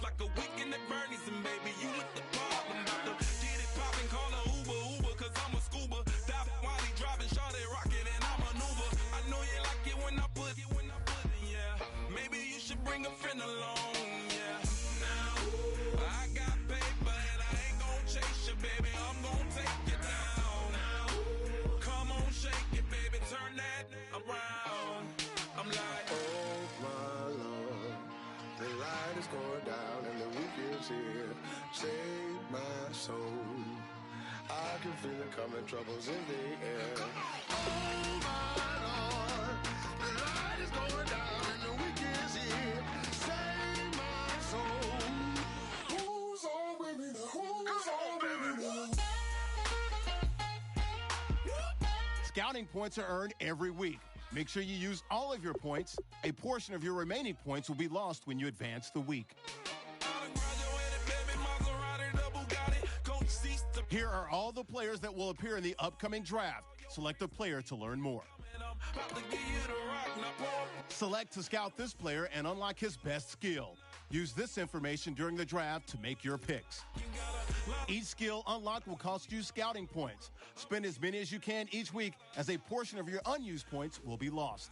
like a weekend at Bernie's, and baby, you with the problem. About to get it poppin', call a Uber, cause I'm a scuba. Dive while he driving, shawty rocket, and I'm an Uber. I know you like it when I put it, yeah. Maybe you should bring a friend along, yeah. Now, I got paper and I ain't gon' chase you, baby. I'm gon' take you down. Now, come on, shake it, baby. Turn that around. I'm like, oh my Lord, the light is going down and the week is here. Save my soul. I can feel it coming, troubles in the air. Oh my Lord, the light is going down and the week is here. Save my soul. Who's on with me now? Who's on with me now? Scouting points are earned every week. Make sure you use all of your points. A portion of your remaining points will be lost when you advance the week. Here are all the players that will appear in the upcoming draft. Select a player to learn more. Select to scout this player and unlock his best skill. Use this information during the draft to make your picks. Each skill unlocked will cost you scouting points. Spend as many as you can each week, as a portion of your unused points will be lost.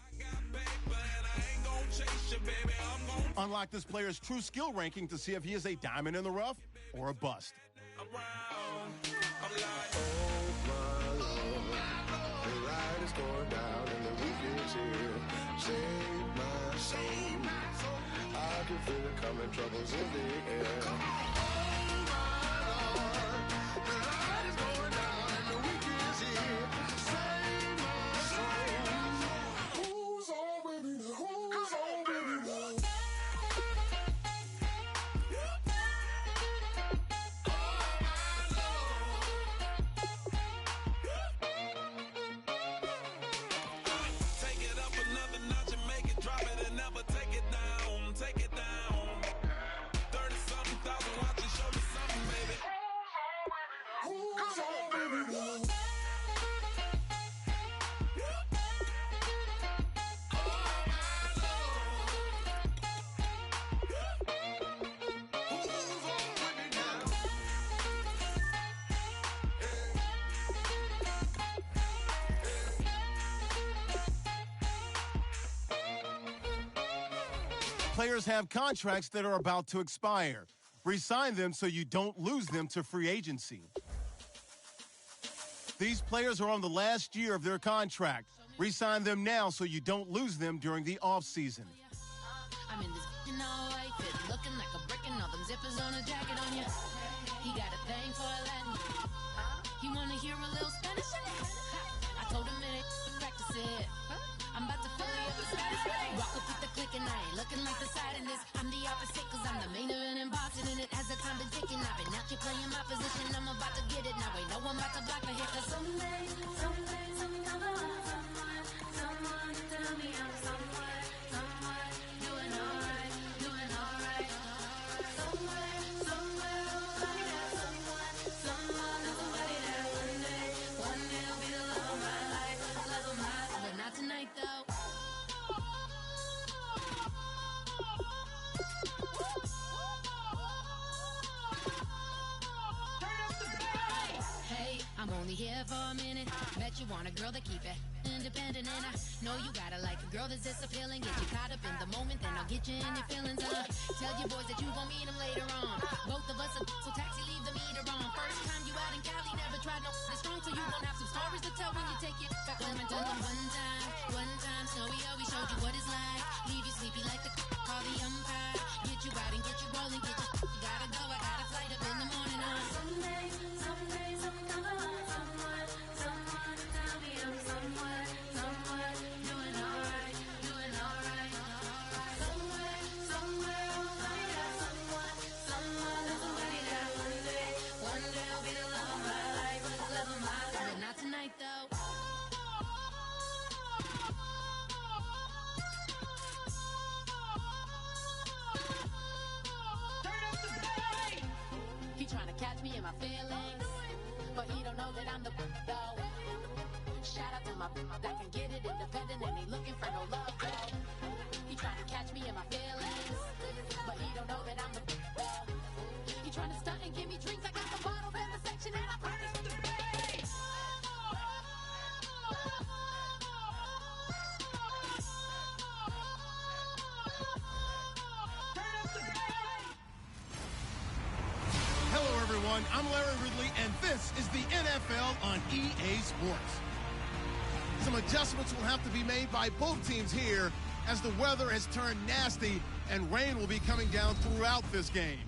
Unlock this player's true skill ranking to see if he is a diamond in the rough or a bust. Oh my Lord, the light is going down and the week is here. Save my soul. I can feel it coming, troubles in the air. Oh my Lord, the light is going down and the week is here. Save my soul. Who's on with me now? Who's on with me now? Players have contracts that are about to expire. Resign them so you don't lose them to free agency. These players are on the last year of their contract. Resign them now so you don't lose them during the offseason. I'm in this all white fit, looking like a brick and all them zippers on a jacket on you. He got a thing for Latin. He wanna hear a little Spanish? I told him it ain't practice it. I'm about to fill you up with status. Rock up with the click and I ain't looking like the side in this. I'm the opposite cause I'm the main event and boxing in it. As the time been ticking, I've been out here playing my position. I'm about to get it now. Ain't no one about to block the hit. Cause someday, someone tell me I'm someone doing alright. Somewhere, somebody got someone that's somebody that one day will be the love of my life, but not tonight though. I'm only here for a minute. Bet you want a girl that keep it independent, and I know you gotta like a girl that's this appealing. Get you caught up in the moment, then I'll get you in your feelings. Tell your boys that you gon' meet them later on. Both of us are so taxi, leave the meter on. First time you out in Cali, never tried no strong, so you gon' have some stories to tell when you take it back home and tell them one time, Snowy always showed you what it's like. Leave you sleepy like the call the umpire. Get you out and get you rolling, get you gotta go. I got a flight up in the morning on someday, someone come along. Someone tell me I'm someone doing alright. Somewhere, somebody got someone that's somebody that one day will be the love of my life, but not tonight though. He tryna catch me in my feelings, but he don't know that I'm the though. Shout out to my that can get it independent and he looking for no love though. He tryna catch me in my feelings, but he don't know that I'm the everyone. I'm Larry Ridley, and this is the NFL on EA Sports. Some adjustments will have to be made by both teams here as the weather has turned nasty and rain will be coming down throughout this game.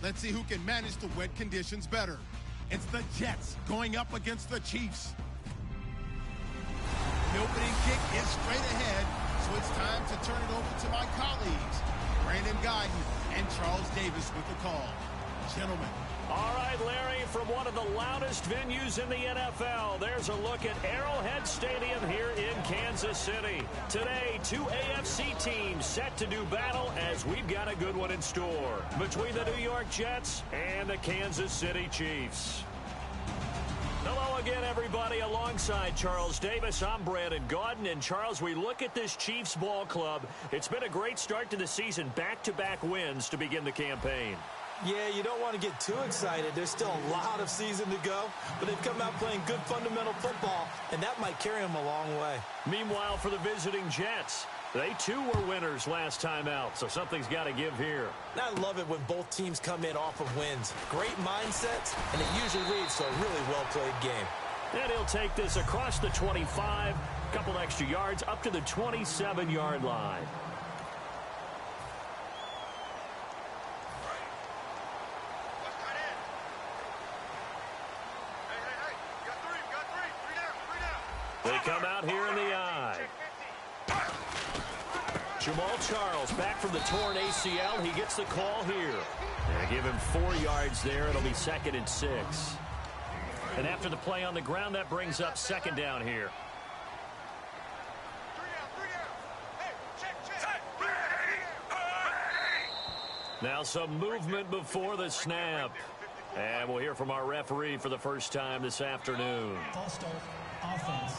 Let's see who can manage the wet conditions better. It's the Jets going up against the Chiefs. The opening kick is straight ahead, so it's time to turn it over to my colleagues, Brandon Guyton and Charles Davis with the call. Gentlemen. All right, Larry, from one of the loudest venues in the NFL, there's a look at Arrowhead Stadium here in Kansas City. Today, two AFC teams set to do battle as we've got a good one in store between the New York Jets and the Kansas City Chiefs. Hello again, everybody. Alongside Charles Davis, I'm Brandon Guyton. And Charles, we look at this Chiefs ball club. It's been a great start to the season, back-to-back wins to begin the campaign. Yeah, you don't want to get too excited. There's still a lot of season to go, but they've come out playing good fundamental football, and that might carry them a long way. Meanwhile, for the visiting Jets, they too were winners last time out, so something's got to give here. I love it when both teams come in off of wins. Great mindsets, and it usually leads to a really well-played game. And he'll take this across the 25, a couple extra yards, up to the 27-yard line. They come out here in the eye. Jamal Charles back from the torn ACL. He gets the call here. They give him 4 yards there. It'll be 2nd and 6. And after the play on the ground, that brings up 2nd down here. Now some movement before the snap. And we'll hear from our referee for the first time this afternoon. False start, offense.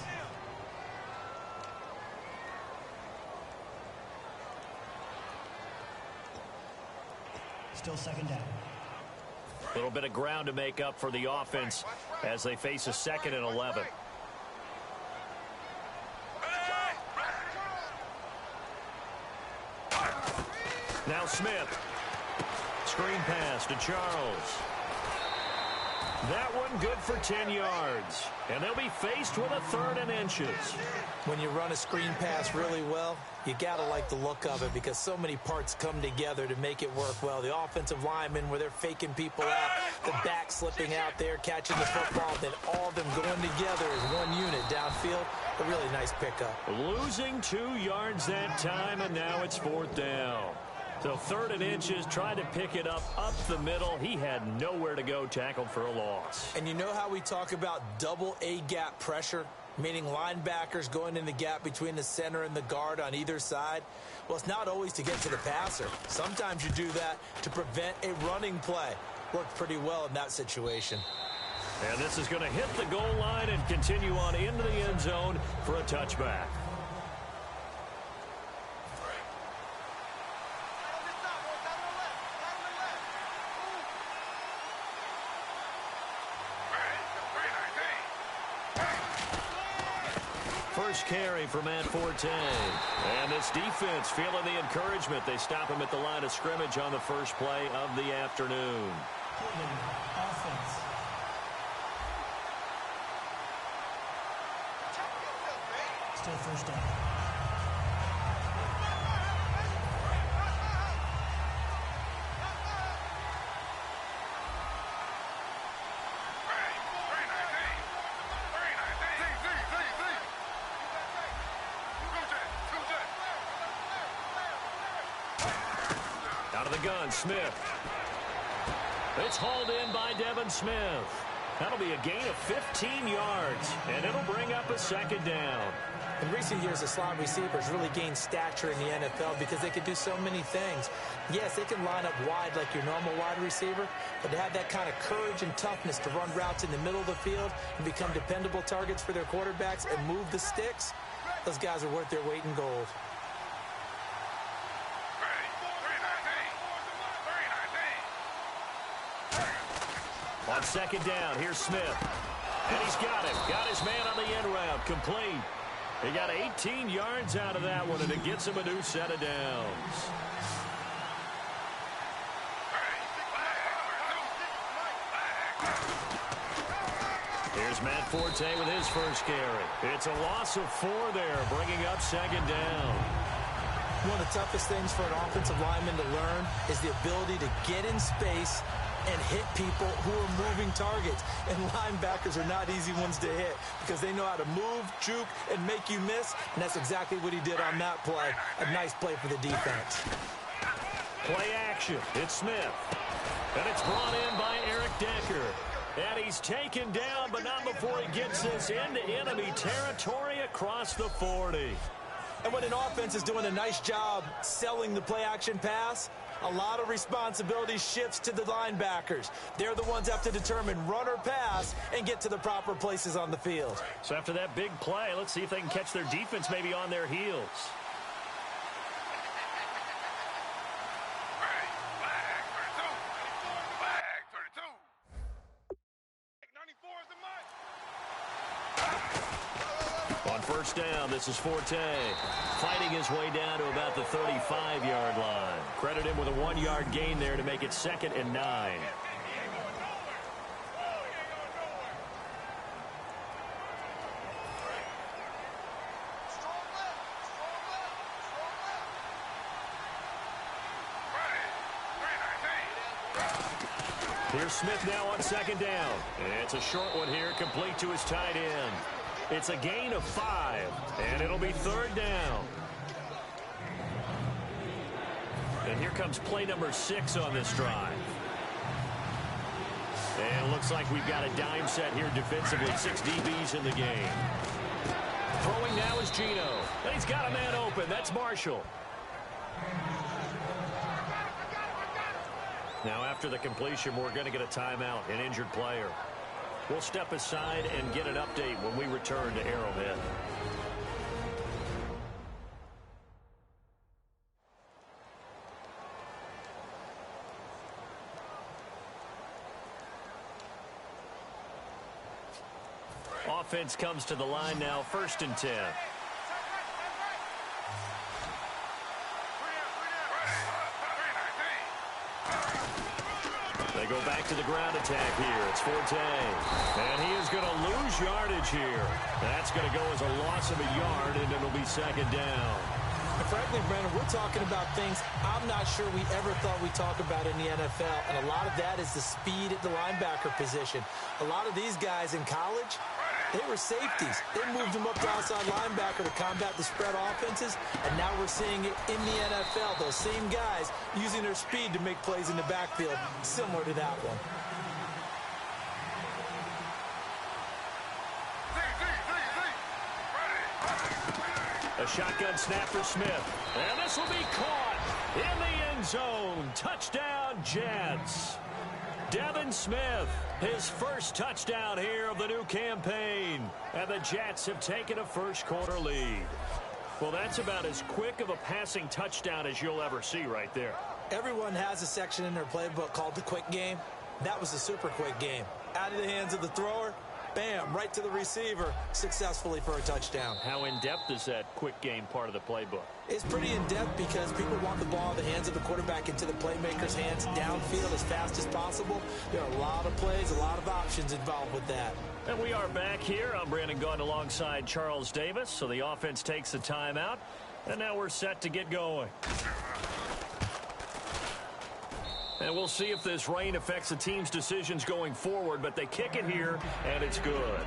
Still 2nd down. A little bit of ground to make up for the offense as they face a 2nd and 11. Now Smith. Screen pass to Charles. That one good for 10 yards. And they'll be faced with a 3rd and inches. When you run a screen pass really well, you got to like the look of it because so many parts come together to make it work well. The offensive linemen where they're faking people out, the back slipping out there, catching the football, then all of them going together as one unit downfield. A really nice pickup. Losing 2 yards that time, and now it's 4th down. So 3rd and inches, trying to pick it up the middle. He had nowhere to go, tackled for a loss. And you know how we talk about double A-gap pressure, meaning linebackers going in the gap between the center and the guard on either side? Well, it's not always to get to the passer. Sometimes you do that to prevent a running play. Worked pretty well in that situation. And this is going to hit the goal line and continue on into the end zone for a touchback. First carry for Matt Forte. And this defense feeling the encouragement. They stop him at the line of scrimmage on the first play of the afternoon. Offense. Still 1st down. Out of the gun, Smith. It's hauled in by Devin Smith. That'll be a gain of 15 yards, and it'll bring up a 2nd down. In recent years, the slot receivers really gained stature in the NFL because they could do so many things. Yes, they can line up wide like your normal wide receiver, but to have that kind of courage and toughness to run routes in the middle of the field and become dependable targets for their quarterbacks and move the sticks, those guys are worth their weight in gold. On 2nd down, here's Smith. And he's got it. Got his man on the end route. Complete. He got 18 yards out of that one, and it gets him a new set of downs. Here's Matt Forte with his first carry. It's a loss of 4 there, bringing up second down. One of the toughest things for an offensive lineman to learn is the ability to get in space and hit people who are moving targets. And linebackers are not easy ones to hit because they know how to move, juke, and make you miss. And that's exactly what he did on that play. A nice play for the defense. Play action. It's Smith. And it's brought in by Eric Decker. And he's taken down, but not before he gets this into enemy territory across the 40. And when an offense is doing a nice job selling the play-action pass, a lot of responsibility shifts to the linebackers. They're the ones that have to determine run or pass and get to the proper places on the field. So after that big play, let's see if they can catch their defense maybe on their heels. On first down, this is Forte, fighting his way down to about the 35-yard line. Credit him with a 1-yard gain there to make it 2nd and 9. Here's Smith now on 2nd down. It's a short one here, complete to his tight end. It's a gain of 5, and it'll be 3rd down. And here comes play number 6 on this drive. And it looks like we've got a dime set here defensively. 6 DBs in the game. Throwing now is Gino. And he's got a man open. That's Marshall. Now after the completion, we're going to get a timeout, an injured player. We'll step aside and get an update when we return to Arrowhead. Offense comes to the line now, 1st and 10. They go back to the ground attack here. It's Forte. And he is going to lose yardage here. That's going to go as a loss of a yard, and it'll be 2nd down. And frankly, Brandon, we're talking about things I'm not sure we ever thought we'd talk about in the NFL. And a lot of that is the speed at the linebacker position. A lot of these guys in college, they were safeties. They moved them up to outside linebacker to combat the spread offenses, and now we're seeing it in the NFL. Those same guys using their speed to make plays in the backfield, similar to that one. A shotgun snap for Smith, and this will be caught in the end zone. Touchdown, Jets. Devin Smith, his first touchdown here of the new campaign. And the Jets have taken a first-quarter lead. Well, that's about as quick of a passing touchdown as you'll ever see right there. Everyone has a section in their playbook called the quick game. That was a super quick game. Out of the hands of the thrower, bam, right to the receiver, successfully for a touchdown. How in-depth is that quick game part of the playbook? It's pretty in-depth because people want the ball in the hands of the quarterback into the playmaker's hands downfield as fast as possible. There are a lot of plays, a lot of options involved with that. And we are back here. I'm Brandon Gaudin alongside Charles Davis. So the offense takes the timeout, and now we're set to get going. And we'll see if this rain affects the team's decisions going forward, but they kick it here, and it's good.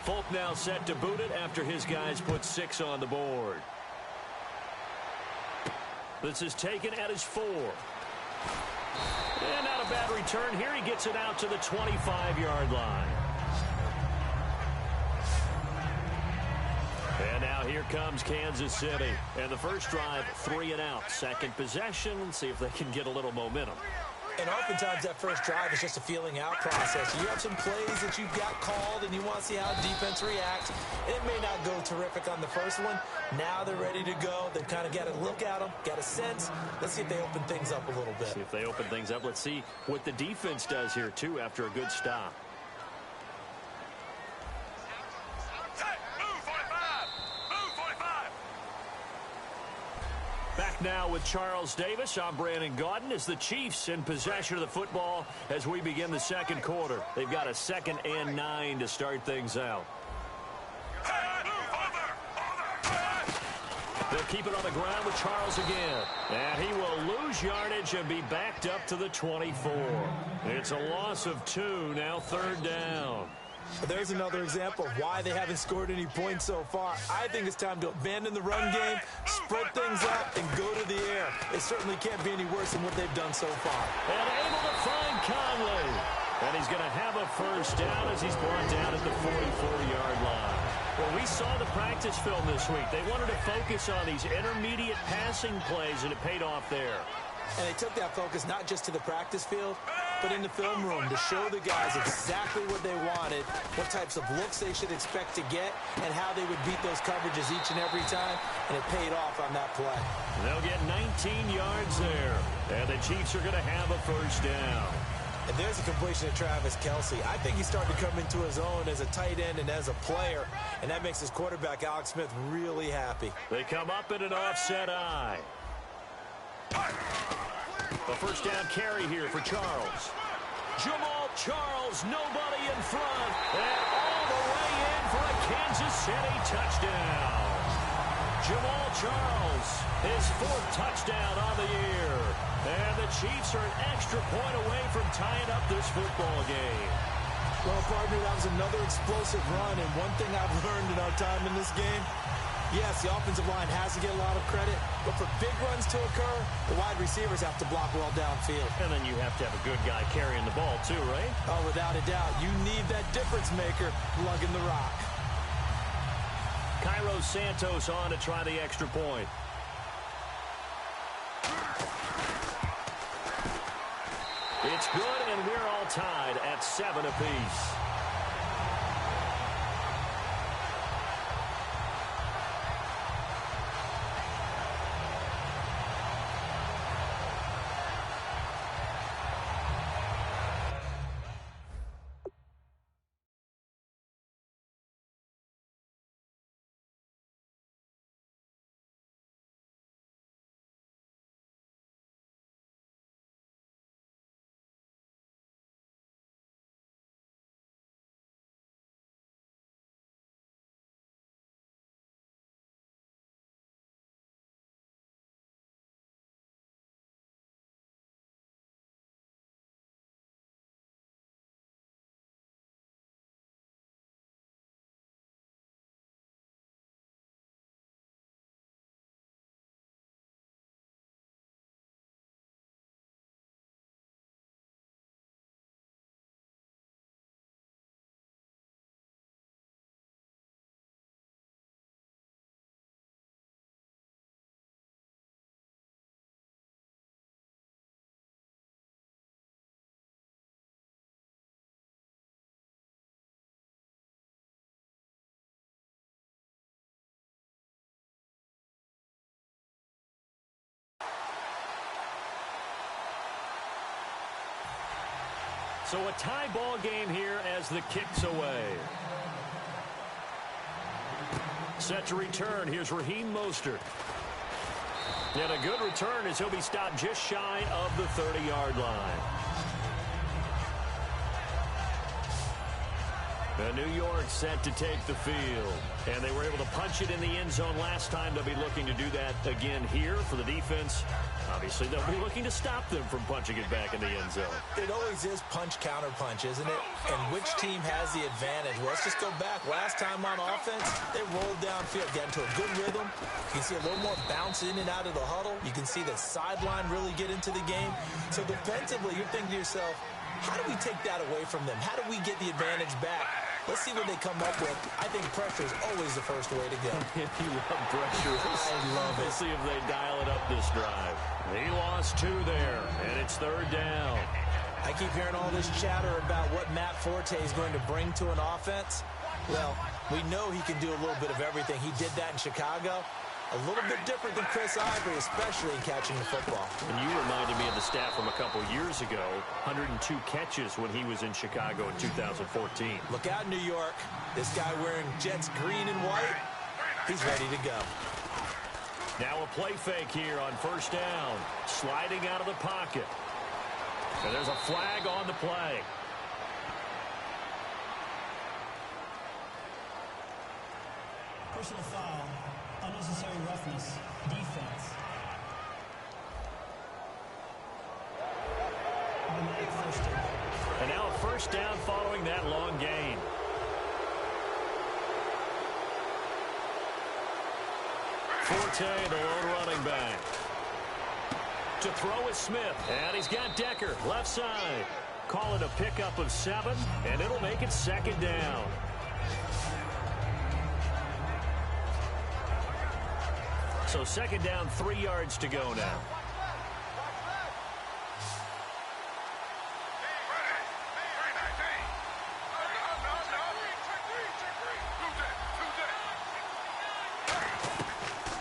Folk now set to boot it after his guys put 6 on the board. This is taken at his 4. And not a bad return here. He gets it out to the 25-yard line. And now here comes Kansas City. And the first drive, 3 and out. Second possession. Let's see if they can get a little momentum. And oftentimes that first drive is just a feeling out process. You have some plays that you've got called and you want to see how defense reacts. And it may not go terrific on the first one. Now they're ready to go. They've kind of got to look at them, got a sense. Let's see if they open things up a little bit. See if they open things up. Let's see what the defense does here, too, after a good stop. Back now with Charles Davis. I'm Brandon Gaudin as the Chiefs in possession of the football as we begin the second quarter. They've got a 2nd and 9 to start things out. They'll keep it on the ground with Charles again. And he will lose yardage and be backed up to the 24. It's a loss of 2, now 3rd down. There's another example of why they haven't scored any points so far. I think it's time to abandon the run game, spread things out, and go to the air. It certainly can't be any worse than what they've done so far. And able to find Conley. And he's going to have a first down as he's brought down at the 44-yard line. Well, we saw the practice film this week. They wanted to focus on these intermediate passing plays, and it paid off there. And they took that focus not just to the practice field, but in the film room to show the guys exactly what they wanted, what types of looks they should expect to get, and how they would beat those coverages each and every time, and it paid off on that play. They'll get 19 yards there, and the Chiefs are going to have a first down. And there's a completion to Travis Kelce. I think he's starting to come into his own as a tight end and as a player, and that makes his quarterback, Alex Smith, really happy. They come up in an offset eye. The first down carry here for Charles. Jamal Charles, nobody in front, and all the way in for a Kansas City touchdown. Jamal Charles, his 4th touchdown on the year. And the Chiefs are an extra point away from tying up this football game. Well, partner, that was another explosive run, and one thing I've learned in our time in this game, yes, the offensive line has to get a lot of credit, but for big runs to occur, the wide receivers have to block well downfield. And then you have to have a good guy carrying the ball too, right? Oh, without a doubt. You need that difference maker lugging the rock. Cairo Santos on to try the extra point. It's good, and we're all tied at 7 apiece. So a tie ball game here as the kick's away. Set to return. Here's Raheem Mostert. And a good return as he'll be stopped just shy of the 30-yard line. And New York set to take the field. And they were able to punch it in the end zone last time. They'll be looking to do that again here for the defense. Obviously, they'll be looking to stop them from punching it back in the end zone. It always is punch-counter-punch, isn't it? And which team has the advantage? Well, let's just go back. Last time on offense, they rolled downfield, got into a good rhythm. You can see a little more bounce in and out of the huddle. You can see the sideline really get into the game. So defensively, you're thinking to yourself, how do we take that away from them? How do we get the advantage back? Let's see what they come up with. I think pressure is always the first way to go. If you love pressure, I love it. We'll see if they dial it up this drive. He lost 2 there, and it's 3rd down. I keep hearing all this chatter about what Matt Forte is going to bring to an offense. Well, we know he can do a little bit of everything. He did that in Chicago. A little bit different than Chris Ivory, especially in catching the football. And you reminded me of the stat from a couple years ago, 102 catches when he was in Chicago in 2014. Look out, New York. This guy wearing Jets green and white, he's ready to go. Now a play fake here on 1st down. Sliding out of the pocket. And there's a flag on the play. Personal foul. Unnecessary roughness. Defense. Automatic first down. And now a 1st down following that long gain. Forte, the lone running back. To throw is Smith. And he's got Decker, left side. Call it a pickup of 7, and it'll make it 2nd down. So 2nd down, 3 yards to go now.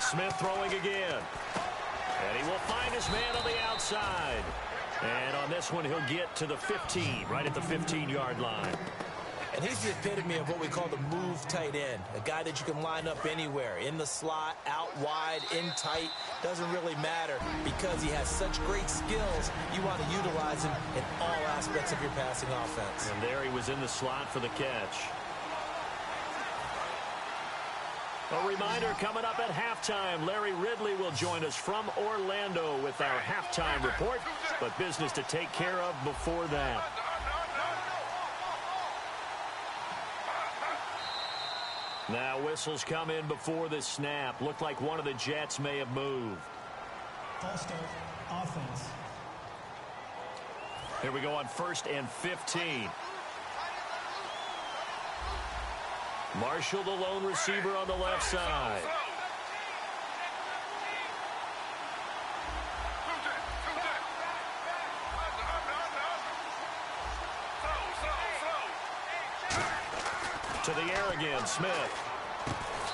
Smith throwing again. And he will find his man on the outside. And on this one, he'll get to the 15, right at the 15-yard line. And he's the epitome of what we call the move tight end, a guy that you can line up anywhere, in the slot, out wide, in tight, doesn't really matter because he has such great skills. You want to utilize him in all aspects of your passing offense. And there he was in the slot for the catch. A reminder coming up at halftime, Larry Ridley will join us from Orlando with our halftime report, but business to take care of before that. Now whistles come in before the snap. Looked like one of the Jets may have moved. False start. Offense. Here we go on 1st and 15. Marshall, the lone receiver on the left side. To the air again, Smith.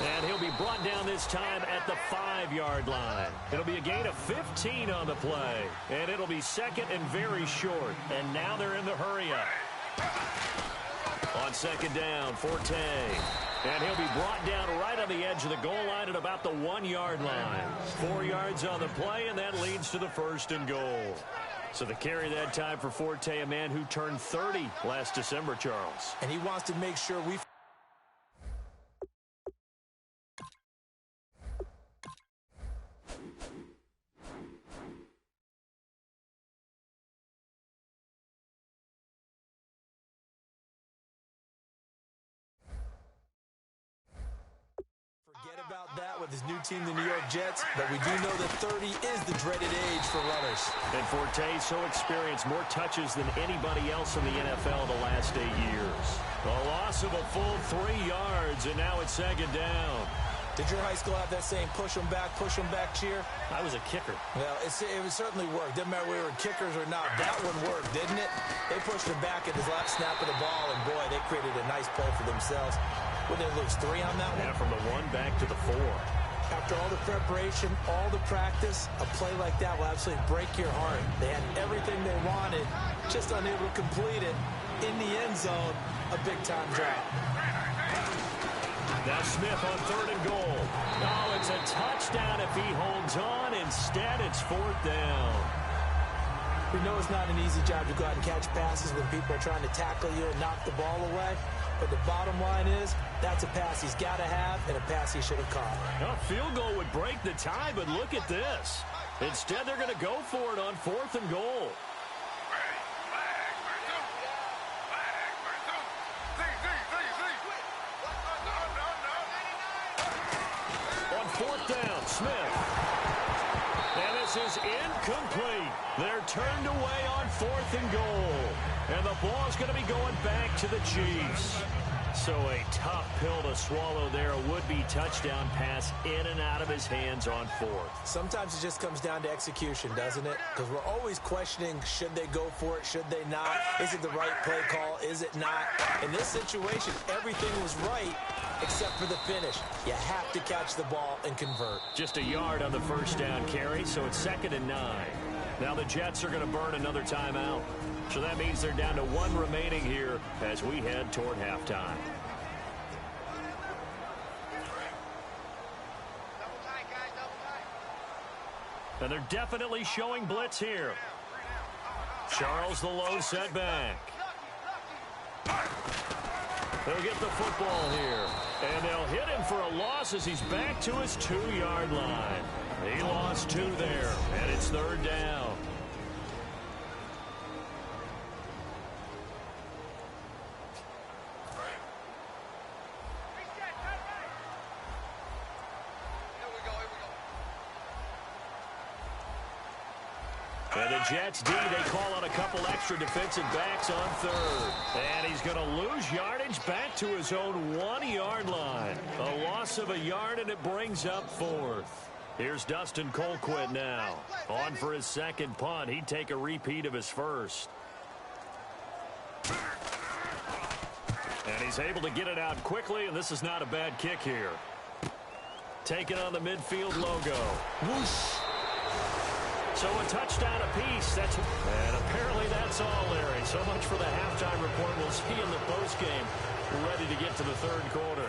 And he'll be brought down this time at the 5-yard line. It'll be a gain of 15 on the play. And it'll be 2nd and very short. And now they're in the hurry-up. On 2nd down, Forte. And he'll be brought down right on the edge of the goal line at about the 1-yard line. 4 yards on the play, and that leads to the 1st and goal. So the carry that time for Forte, a man who turned 30 last December, Charles. And he wants to make sure we... Forget about that with his new team, the New York Jets, but we do know that 30 is the dreaded age for runners. And Forte so experienced, more touches than anybody else in the NFL the last 8 years. A loss of a full 3 yards, and now it's 2nd down. Did your high school have that saying, push them back cheer? I was a kicker. Well, it certainly worked. Didn't matter whether we were kickers or not. That one worked, didn't it? They pushed him back at his last snap of the ball, and boy, they created a nice play for themselves. Would they lose 3 on that one? Yeah, from the 1 back to the 4. After all the preparation, all the practice, a play like that will absolutely break your heart. They had everything they wanted, just unable to complete it. In the end zone, a big-time drop. Now Smith on 3rd and goal. Oh, it's a touchdown if he holds on. Instead, it's 4th down. We know it's not an easy job to go out and catch passes when people are trying to tackle you and knock the ball away. But the bottom line is, that's a pass he's got to have and a pass he should have caught. A field goal would break the tie, but look at this. Instead, they're going to go for it on 4th and goal. On 4th down, Smith. And this is incomplete. They're turned away on 4th and goal. And the ball's going to be going back to the Chiefs. So a tough pill to swallow there. A would-be touchdown pass in and out of his hands on fourth. Sometimes it just comes down to execution, doesn't it? Because we're always questioning, should they go for it, should they not? Is it the right play call, is it not? In this situation, everything was right except for the finish. You have to catch the ball and convert. Just a yard on the first down carry, so it's 2nd and 9. Now the Jets are going to burn another timeout. So that means they're down to 1 remaining here as we head toward halftime. And they're definitely showing blitz here. Charles the low setback. They'll get the football here. And they'll hit him for a loss as he's back to his 2-yard line. He lost 2 there, and it's 3rd down. And the Jets D, they call on a couple extra defensive backs on 3rd. And he's going to lose yardage back to his own 1-yard line. A loss of a yard, and it brings up 4th. Here's Dustin Colquitt now. On for his 2nd punt. He'd take a repeat of his first. And he's able to get it out quickly, and this is not a bad kick here. Taking on the midfield logo. Whoosh. So a touchdown apiece. And apparently that's all, Larry. So much for the halftime report. We'll see in the postgame. Ready to get to the 3rd quarter.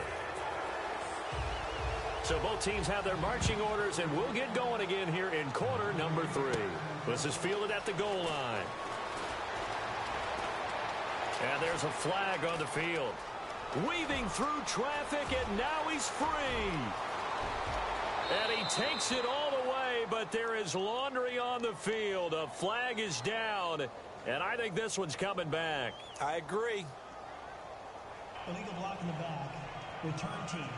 So both teams have their marching orders, and we'll get going again here in quarter number 3. This is fielded at the goal line. And there's a flag on the field. Weaving through traffic, and now he's free. And he takes it all the way, but there is laundry on the field. A flag is down, and I think this one's coming back. I agree. Illegal block in the back. Return team.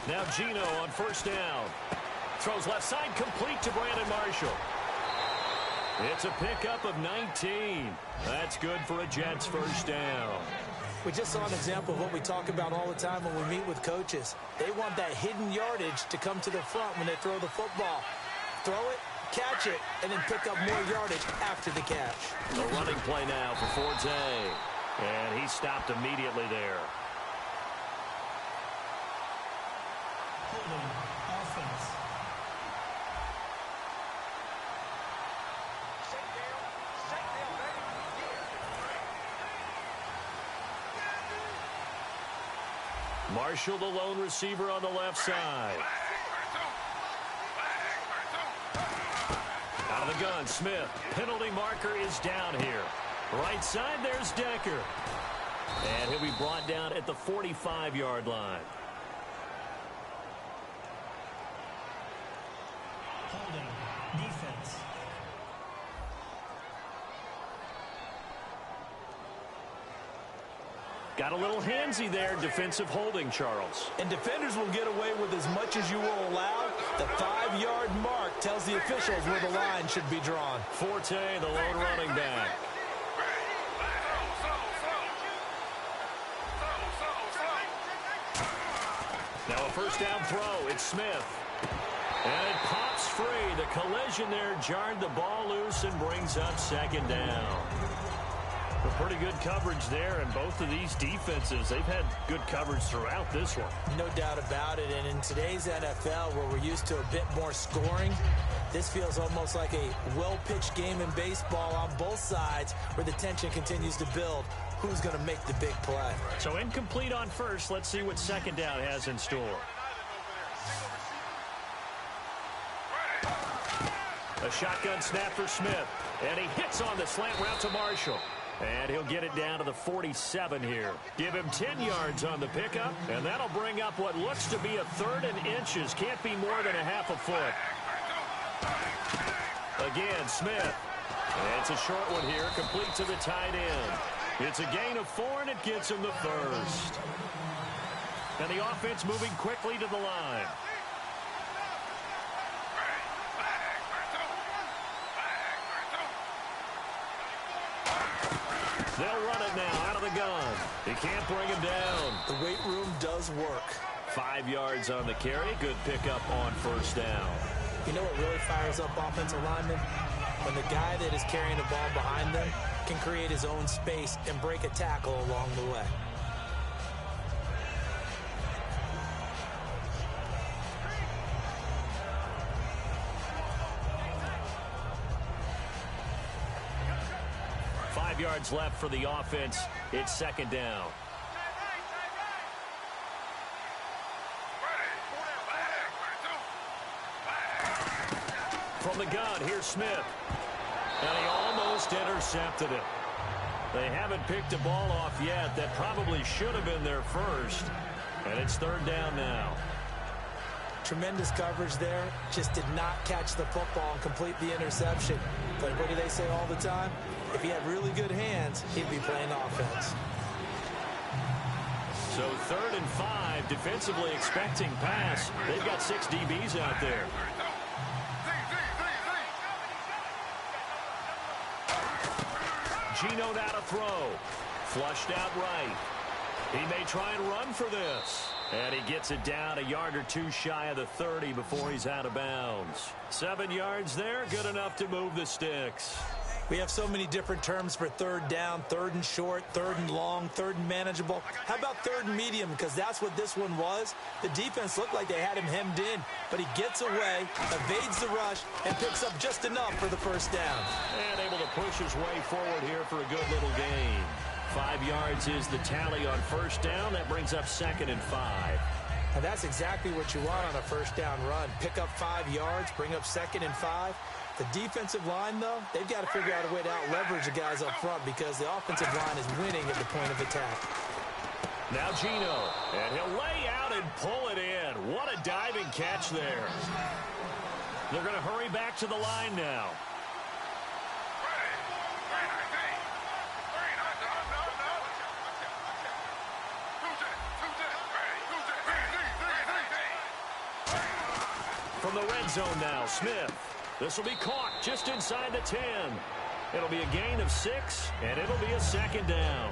Now Gino on 1st down. Throws left side, complete to Brandon Marshall. It's a pickup of 19. That's good for a Jets 1st down. We just saw an example of what we talk about all the time when we meet with coaches. They want that hidden yardage to come to the front when they throw the football. Throw it, catch it, and then pick up more yardage after the catch. The running play now for Forte. And he stopped immediately there. Holding offense. Marshall, the lone receiver on the left side. Out of the gun, Smith. Penalty marker is down here. Right side, there's Decker. And he'll be brought down at the 45-yard line. Holding defense. Got a little handsy there, defensive holding, Charles. And defenders will get away with as much as you will allow. The 5-yard mark tells the officials where the line should be drawn. Forte, the lone running back. Now a 1st down throw. It's Smith. And it pops free. The collision there jarred the ball loose and brings up 2nd down. A pretty good coverage there, and both of these defenses, they've had good coverage throughout this one. No doubt about it, and in today's NFL, where we're used to a bit more scoring, this feels almost like a well-pitched game in baseball on both sides, where the tension continues to build. Who's going to make the big play? So incomplete on first. Let's see what 2nd down has in store. A shotgun snap for Smith, and he hits on the slant route to Marshall. And he'll get it down to the 47 here. Give him 10 yards on the pickup, and that'll bring up what looks to be a 3rd and inches. Can't be more than a half a foot. Again, Smith. And it's a short one here, complete to the tight end. It's a gain of 4, and it gets him the first. And the offense moving quickly to the line. They'll run it now out of the gun. He can't bring him down. The weight room does work. 5 yards on the carry. Good pickup on first down. You know what really fires up offensive linemen? When the guy that is carrying the ball behind them can create his own space and break a tackle along the way. Yards left for the offense. It's second down. From the gun, here's Smith. And he almost intercepted it. They haven't picked a ball off yet. That probably should have been their first. And it's third down now. Tremendous coverage there. Just did not catch the football and complete the interception. But what do they say all the time? If he had really good hands, he'd be playing offense. So 3rd and 5, defensively expecting pass. They've got 6 DBs out there. Geno now to throw. Flushed out right. He may try and run for this. And he gets it down a yard or two shy of the 30 before he's out of bounds. 7 yards there, good enough to move the sticks. We have so many different terms for third down, 3rd and short, 3rd and long, 3rd and manageable. How about 3rd and medium? Because that's what this one was. The defense looked like they had him hemmed in, but he gets away, evades the rush, and picks up just enough for the first down. And able to push his way forward here for a good little gain. 5 yards is the tally on first down. That brings up 2nd and 5. And that's exactly what you want on a first down run. Pick up 5 yards, bring up 2nd and 5. The defensive line, though, they've got to figure out a way to out-leverage the guys up front because the offensive line is winning at the point of attack. Now Geno, and he'll lay out and pull it in. What a diving catch there. They're going to hurry back to the line now. From the red zone now, Smith. This will be caught just inside the 10. It'll be a gain of 6, and it'll be a 2nd down.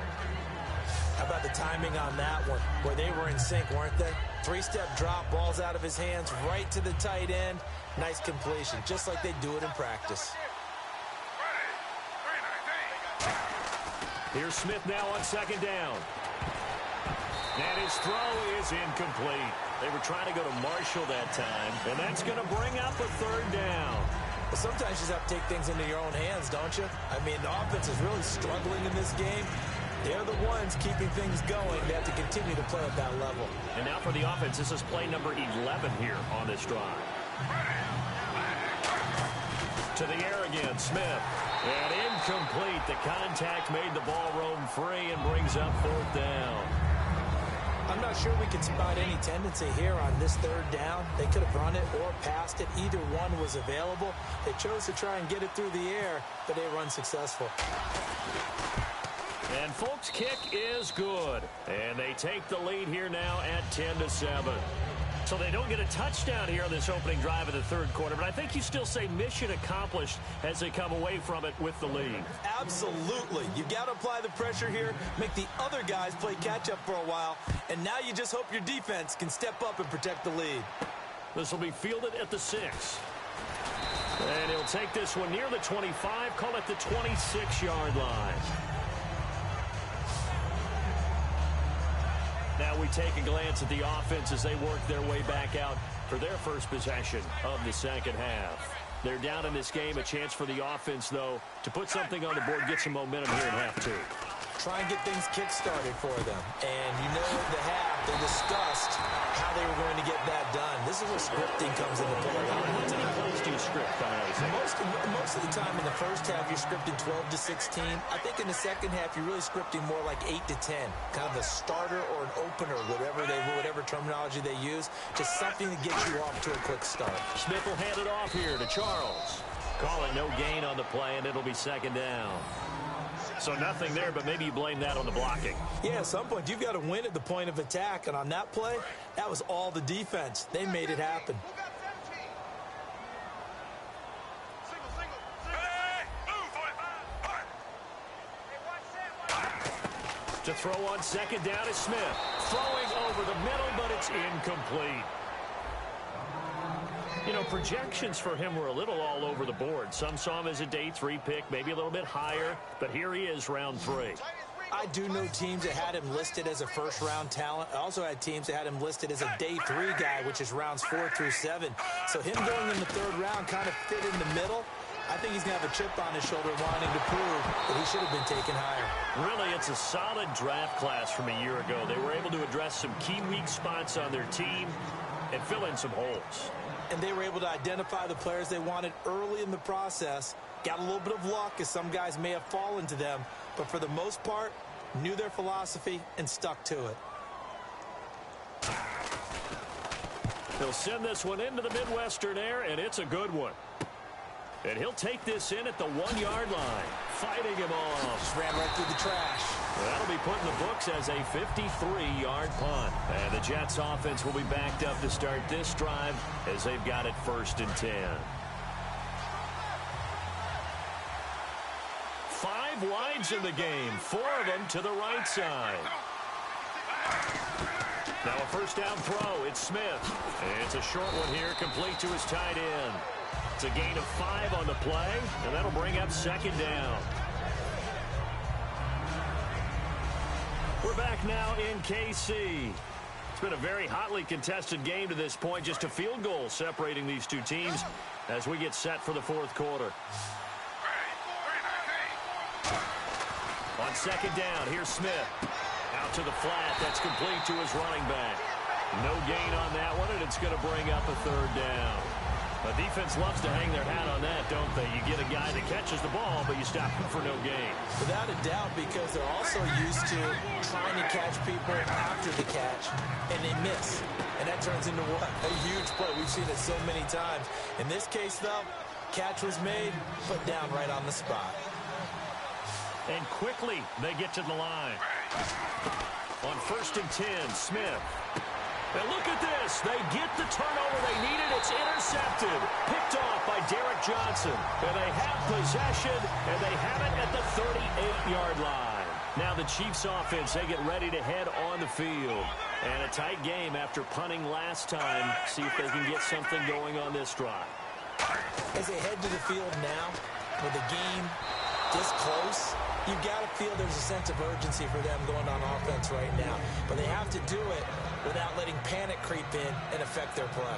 How about the timing on that one, where they were in sync, weren't they? 3-step drop, ball's out of his hands, right to the tight end. Nice completion, just like they do it in practice. Here's Smith now on 2nd down. And his throw is incomplete. They were trying to go to Marshall that time, and that's going to bring up a 3rd down. But sometimes you just have to take things into your own hands, don't you? I mean, the offense is really struggling in this game. They're the ones keeping things going. They have to continue to play at that level. And now for the offense, this is play number 11 here on this drive. To the air again, Smith. And incomplete. The contact made the ball roam free and brings up 4th down. I'm not sure we can spot any tendency here on this 3rd down. They could have run it or passed it. Either one was available. They chose to try and get it through the air, but they run successful. And folks, kick is good. And they take the lead here now at 10-7. So they don't get a touchdown here on this opening drive of the 3rd quarter, but I think you still say mission accomplished as they come away from it with the lead. Absolutely. You got to apply the pressure here, make the other guys play catch-up for a while, and now you just hope your defense can step up and protect the lead. This will be fielded at the 6. And he'll take this one near the 25, call it the 26-yard line. Now we take a glance at the offense as they work their way back out for their first possession of the 2nd half. They're down in this game. A chance for the offense, though, to put something on the board, get some momentum here in half 2. Try and get things kick-started for them. And you know at the half, they discussed how they were going to get that done. This is where scripting comes into play. How many plays do you script coming out of the Most of the time in the first half, you're scripting 12 to 16. I think in the second half, you're really scripting more like 8 to 10. Kind of a starter or an opener, whatever terminology they use. Just something to get you off to a quick start. Smith will hand it off here to Charles. Call it no gain on the play, and it'll be 2nd down. So nothing there, but maybe you blame that on the blocking. Yeah, at some point, you've got to win at the point of attack. And on that play, that was all the defense. They made it happen. To throw on second down is Smith. Throwing over the middle, but it's incomplete. You know, projections for him were a little all over the board. Some saw him as a day 3 pick, maybe a little bit higher, but here he is, round 3. I do know teams that had him listed as a first-round talent. I also had teams that had him listed as a day 3 guy, which is rounds 4 through 7. So him going in the 3rd round kind of fit in the middle. I think he's going to have a chip on his shoulder wanting to prove that he should have been taken higher. Really, it's a solid draft class from a year ago. They were able to address some key weak spots on their team and fill in some holes. And they were able to identify the players they wanted early in the process. Got a little bit of luck, as some guys may have fallen to them, but for the most part, knew their philosophy and stuck to it. He'll send this one into the Midwestern air, and it's a good one. And he'll take this in at the 1-yard line. Fighting him off. Just ran right through the trash. That'll be put in the books as a 53-yard punt. And the Jets offense will be backed up to start this drive as they've got it 1st and 10. 5 wides in the game. 4 of them to the right side. Now a 1st down throw. It's Smith. It's a short one here, complete to his tight end. It's a gain of 5 on the play, and that'll bring up 2nd down. We're back now in KC. It's been a very hotly contested game to this point. Just a field goal separating these two teams as we get set for the 4th quarter. On 2nd down, here's Smith. Out to the flat. That's complete to his running back. No gain on that one, and it's going to bring up a 3rd down. The defense loves to hang their hat on that, don't they? You get a guy that catches the ball, but you stop him for no gain. Without a doubt, because they're also used to trying to catch people after the catch, and they miss. And that turns into what? A huge play. We've seen it so many times. In this case, though, catch was made, put down right on the spot. And quickly, they get to the line. On 1st and 10, Smith. And look at this. They get the turnover they needed. It's intercepted. Picked off by Derek Johnson. And they have possession, and they have it at the 38-yard line. Now the Chiefs offense, they get ready to head on the field. And a tight game after punting last time. See if they can get something going on this drive. As they head to the field now, with the game this close, you've got to feel there's a sense of urgency for them going on offense right now. But they have to do it without letting panic creep in and affect their play.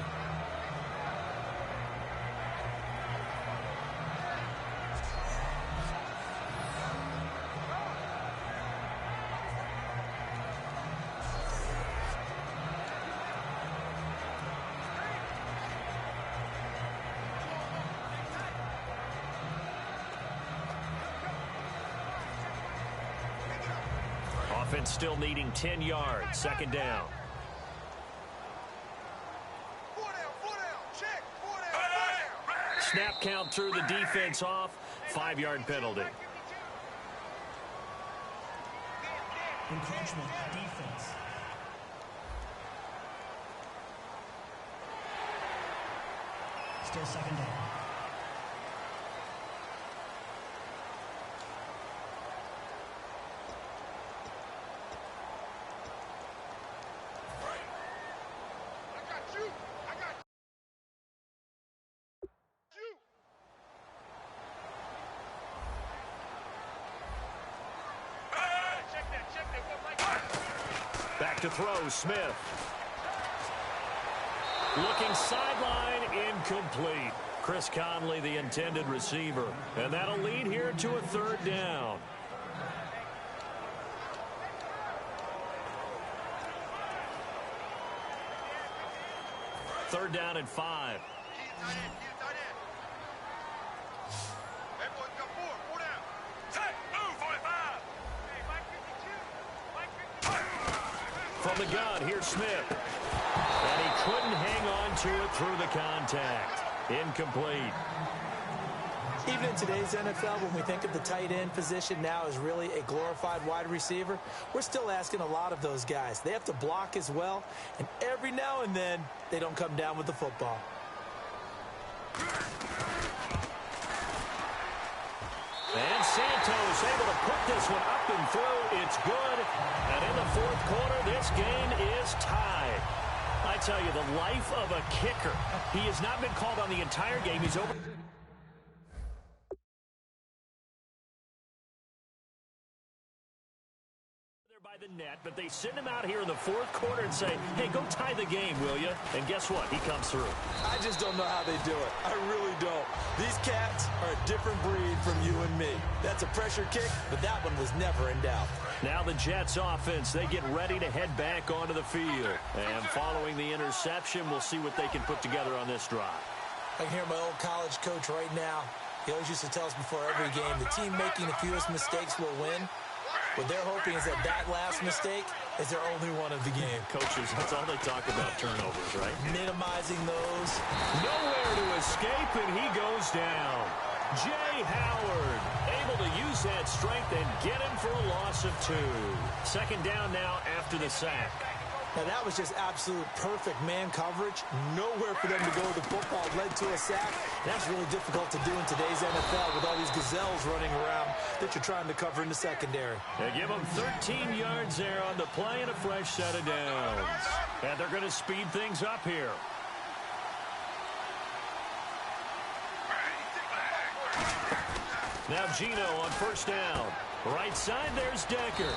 Offense still needing 10 yards. 2nd down. Snap count threw the defense off. 5-yard penalty. Encroachment defense. Still 2nd down. Back to throw, Smith. Looking sideline, incomplete. Chris Conley, the intended receiver. And that'll lead here to a 3rd down. Third down and 5. From the gun, here's Smith. And he couldn't hang on to it through the contact. Incomplete. Even in today's NFL, when we think of the tight end position now as really a glorified wide receiver, we're still asking a lot of those guys. They have to block as well, and every now and then, they don't come down with the football. And Santos able to put this one up and through. It's good. And in the fourth quarter, this game is tied. I tell you, the life of a kicker. He has not been called on the entire game. He's over. By the net, but they send him out here in the fourth quarter and say, hey, go tie the game, will you? And guess what? He comes through. I just don't know how they do it. I really don't. These cats are a different breed from you and me. That's a pressure kick, but that one was never in doubt. Now the Jets offense, they get ready to head back onto the field. And following the interception, we'll see what they can put together on this drive. I can hear my old college coach right now. He always used to tell us before every game, the team making the fewest mistakes will win. What they're hoping is that last mistake is their only one of the game. Coaches, that's all they talk about, turnovers, right? Minimizing those. Nowhere to escape, and he goes down. Jay Howard able to use that strength and get him for a loss of 2. Second down now after the sack. Now, that was just absolute perfect man coverage. Nowhere for them to go with the football. Led to a sack. That's really difficult to do in today's NFL with all these gazelles running around that you're trying to cover in the secondary. They give them 13 yards there on the play and a fresh set of downs. And they're going to speed things up here. Now Gino on first down. Right side, there's Decker.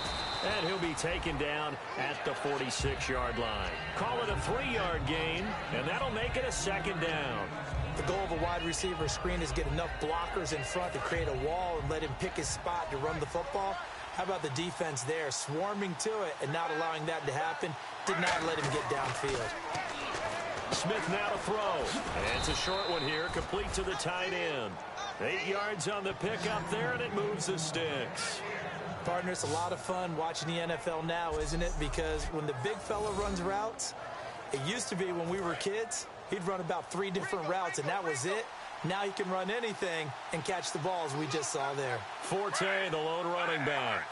And he'll be taken down at the 46-yard line. Call it a 3-yard gain, and that'll make it a second down. The goal of a wide receiver screen is get enough blockers in front to create a wall and let him pick his spot to run the football. How about the defense there, swarming to it and not allowing that to happen? Did not let him get downfield. Smith now to throw. And it's a short one here, complete to the tight end. 8 yards on the pickup there, and it moves the sticks. Partner, it's a lot of fun watching the NFL now, isn't it? Because when the big fella runs routes, it used to be when we were kids, he'd run about 3 different routes, and that was it. Now he can run anything and catch the balls we just saw there. Forte, the lone running back.